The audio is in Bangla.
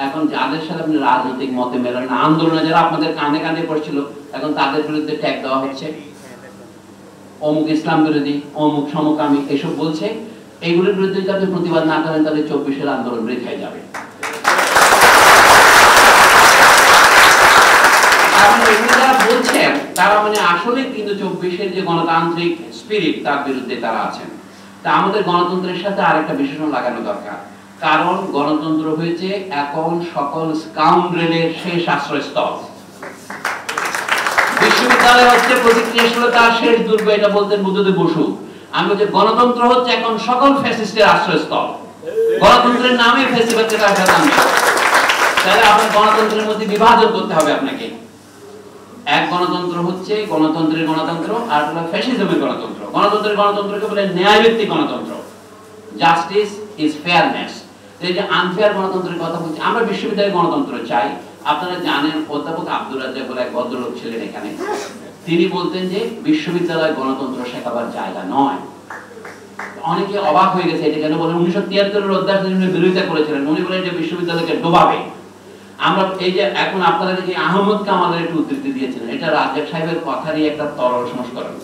এখন যাদের সাথে আপনি রাজনৈতিক মতে মেলেন না, আন্দোলনে যারা আপনাদের কাঁধে কাঁধে পড়ছিল, এখন তাদের বিরুদ্ধে ট্যাগ দেওয়া হচ্ছে, অমুক ইসলাম বিরোধী, অমুক সমকামী এসব বলছে। এইগুলোর বিরুদ্ধে যদি আপনি প্রতিবাদ না করেন তাহলে 24-এর আন্দোলন বৃথায় যাবে। যারা বলছেন তারা মানে আসলে কিন্তু 24-এর যে গণতান্ত্রিক স্পিরিট তার বিরুদ্ধে তারা আছেন। তা আমাদের গণতন্ত্রের সাথে আরেকটা বিশেষণ লাগানো দরকার, কারণ গণতন্ত্র হয়েছে এখন সকল স্কাউন্ড্রেলের শেষ আশ্রয়স্থল। বিশ্ববিদ্যালয় হচ্ছে প্রতিক্রিয়াশীলতার শেষ দুর্গ, এটা বলতেন বুদ্ধদেব বসু। আমি বলছি গণতন্ত্র হচ্ছে এখন সকল ফ্যাসিস্টের আশ্রয়স্থল। গণতন্ত্রের নামে ফ্যাসিবাদকে তার সাথে আনবে। তাহলে আপনার গণতন্ত্রের মধ্যে বিভাজন করতে হবে আপনাকে। এক গণতন্ত্র হচ্ছে গণতন্ত্রের গণতন্ত্র, আর হলো ফ্যাসিজমের গণতন্ত্র। গণতন্ত্রের গণতন্ত্রকে বলে ন্যায়ভিত্তিক গণতন্ত্র, জাস্টিস ইজ ফেয়ারনেস। এই যে আনফেয়ার গণতন্ত্রের কথা বলছি, আমরা বিশ্ববিদ্যালয়ের গণতন্ত্র চাই। আপনারা জানেন অধ্যাপক আব্দুর রাজ্জাক বলে এক ভদ্রলোক ছিলেন এখানে, তিনি বলতেন যে বিশ্ববিদ্যালয় গণতন্ত্র শেখাবার জায়গা নয়। অনেকে অবাক হয়ে গেছে এটা কেন বলেন। 1973-এর অধ্যাদেশ তিনি বিরোধিতা করেছিলেন, উনি বলেন যে বিশ্ববিদ্যালয়কে ডোবাবে। আমরা এই যে এখন আপনারা দেখি আহমদ কামালের একটু উদ্ধৃতি দিয়েছিলেন, এটা রাজ্জাক সাহেবের কথারই একটা তরল সংস্করণ।